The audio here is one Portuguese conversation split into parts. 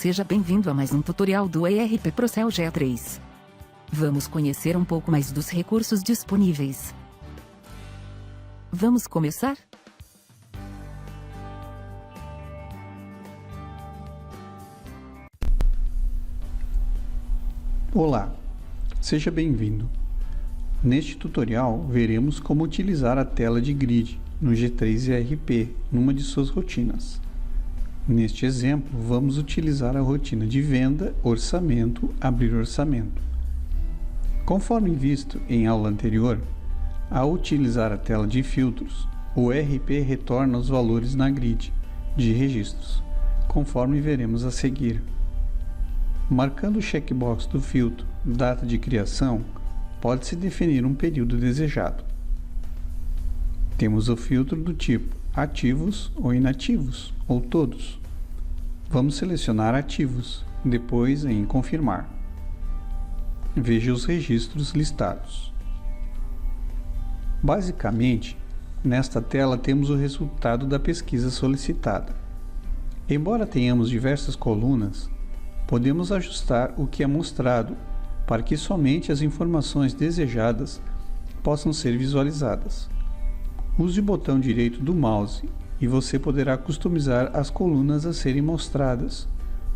Seja bem-vindo a mais um tutorial do ERP Procel GA3. Vamos conhecer um pouco mais dos recursos disponíveis. Vamos começar? Olá, seja bem-vindo. Neste tutorial, veremos como utilizar a tela de grid no G3 ERP numa de suas rotinas. Neste exemplo, vamos utilizar a rotina de venda, orçamento, abrir orçamento. Conforme visto em aula anterior, ao utilizar a tela de filtros, o ERP retorna os valores na grid de registros, conforme veremos a seguir. Marcando o checkbox do filtro Data de criação, pode-se definir um período desejado. Temos o filtro do tipo Ativos ou Inativos, ou Todos. Vamos selecionar Ativos, depois em Confirmar. Veja os registros listados. Basicamente, nesta tela temos o resultado da pesquisa solicitada. Embora tenhamos diversas colunas, podemos ajustar o que é mostrado para que somente as informações desejadas possam ser visualizadas. Use o botão direito do mouse e você poderá customizar as colunas a serem mostradas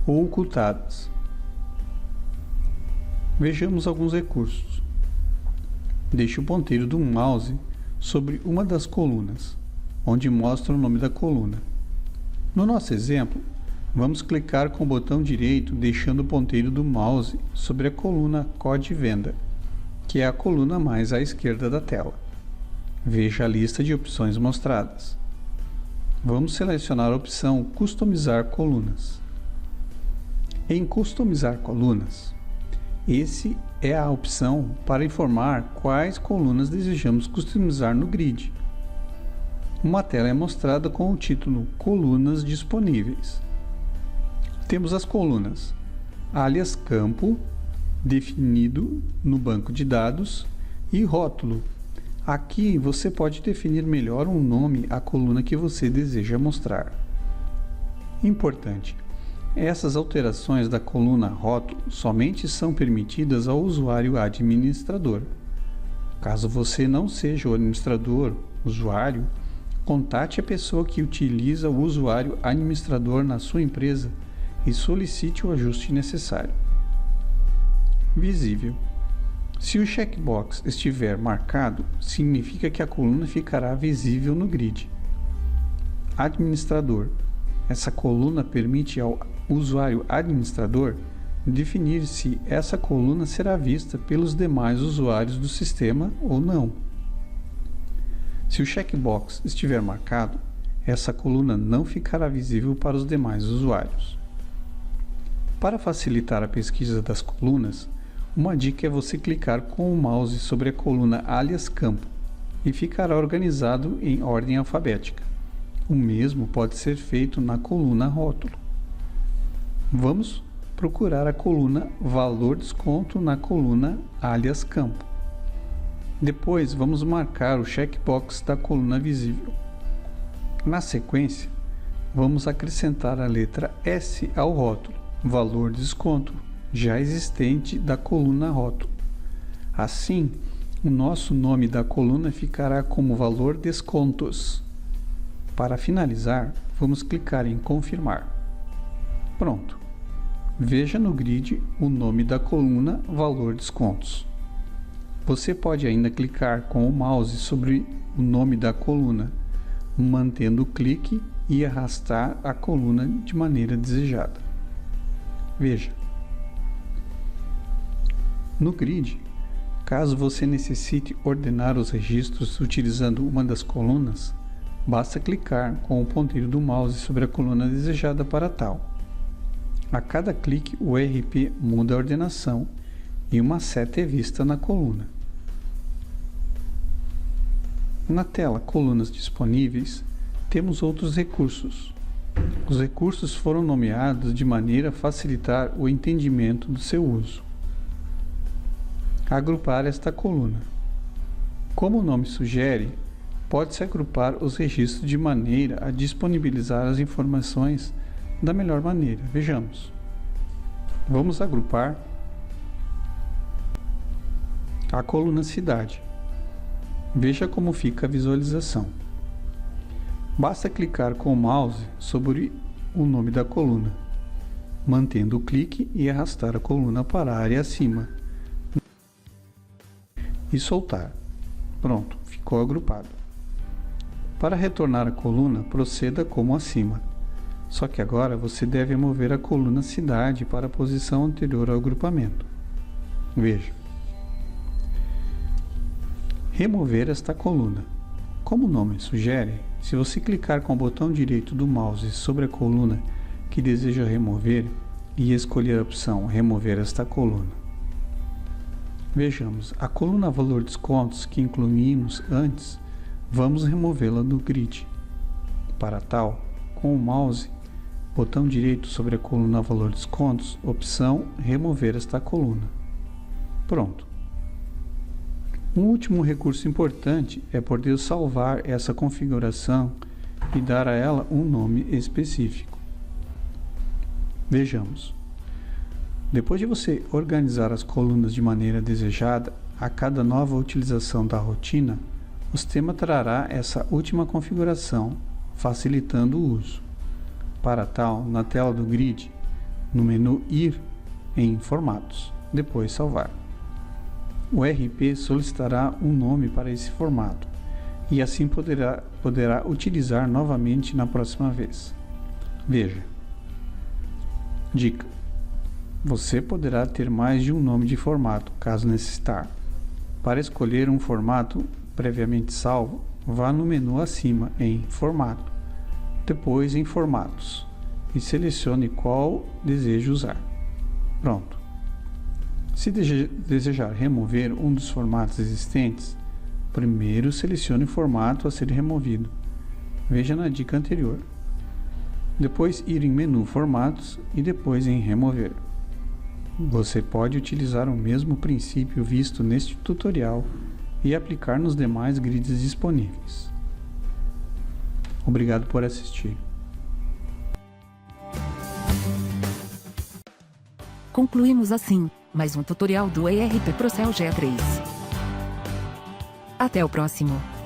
ou ocultadas. Vejamos alguns recursos. Deixe o ponteiro do mouse sobre uma das colunas, onde mostra o nome da coluna. No nosso exemplo, vamos clicar com o botão direito deixando o ponteiro do mouse sobre a coluna Code Venda, que é a coluna mais à esquerda da tela. Veja a lista de opções mostradas. Vamos selecionar a opção Customizar colunas. Em Customizar colunas, esse é a opção para informar quais colunas desejamos customizar no grid. Uma tela é mostrada com o título Colunas disponíveis. Temos as colunas alias campo, definido no banco de dados, e rótulo. Aqui você pode definir melhor um nome à coluna que você deseja mostrar. Importante: essas alterações da coluna rótulo somente são permitidas ao usuário administrador. Caso você não seja o administrador, usuário, contate a pessoa que utiliza o usuário administrador na sua empresa e solicite o ajuste necessário. Visível. Se o checkbox estiver marcado, significa que a coluna ficará visível no grid. Administrador. Essa coluna permite ao usuário administrador definir se essa coluna será vista pelos demais usuários do sistema ou não. Se o checkbox estiver marcado, essa coluna não ficará visível para os demais usuários. Para facilitar a pesquisa das colunas, uma dica é você clicar com o mouse sobre a coluna alias campo e ficará organizado em ordem alfabética. O mesmo pode ser feito na coluna rótulo. Vamos procurar a coluna Valor Desconto na coluna alias campo. Depois vamos marcar o checkbox da coluna visível. Na sequência, vamos acrescentar a letra S ao rótulo Valor Desconto já existente da coluna rótulo. Assim, o nosso nome da coluna ficará como Valor Descontos. Para finalizar, vamos clicar em Confirmar. Pronto. Veja no grid o nome da coluna Valor Descontos. Você pode ainda clicar com o mouse sobre o nome da coluna, mantendo o clique e arrastar a coluna de maneira desejada. Veja. No grid, caso você necessite ordenar os registros utilizando uma das colunas, basta clicar com o ponteiro do mouse sobre a coluna desejada para tal. A cada clique, o ERP muda a ordenação e uma seta é vista na coluna. Na tela Colunas disponíveis, temos outros recursos. Os recursos foram nomeados de maneira a facilitar o entendimento do seu uso. Agrupar esta coluna. Como o nome sugere, pode-se agrupar os registros de maneira a disponibilizar as informações da melhor maneira. Vejamos. Vamos agrupar a coluna cidade. Veja como fica a visualização. Basta clicar com o mouse sobre o nome da coluna, mantendo o clique e arrastar a coluna para a área acima e soltar. Pronto, ficou agrupado. Para retornar a coluna, proceda como acima. Só que agora você deve mover a coluna cidade para a posição anterior ao agrupamento. Veja. Remover esta coluna. Como o nome sugere, se você clicar com o botão direito do mouse sobre a coluna que deseja remover e escolher a opção Remover esta coluna. Vejamos, a coluna Valor Descontos que incluímos antes, vamos removê-la do grid. Para tal, com o mouse, botão direito sobre a coluna Valor Descontos, opção Remover esta coluna. Pronto. Um último recurso importante é poder salvar essa configuração e dar a ela um nome específico. Vejamos. Depois de você organizar as colunas de maneira desejada, a cada nova utilização da rotina, o sistema trará essa última configuração, facilitando o uso. Para tal, na tela do grid, no menu Ir em Formatos, depois Salvar. O RP solicitará um nome para esse formato e assim poderá utilizar novamente na próxima vez. Veja. Dica: você poderá ter mais de um nome de formato, caso necessitar. Para escolher um formato previamente salvo, vá no menu acima em Formato, depois em Formatos e selecione qual deseja usar. Pronto. Se desejar remover um dos formatos existentes, primeiro selecione o formato a ser removido. Veja na dica anterior. Depois ir em menu Formatos e depois em Remover. Você pode utilizar o mesmo princípio visto neste tutorial e aplicar nos demais grids disponíveis. Obrigado por assistir. Concluímos assim mais um tutorial do ERP Procel GA3. Até o próximo.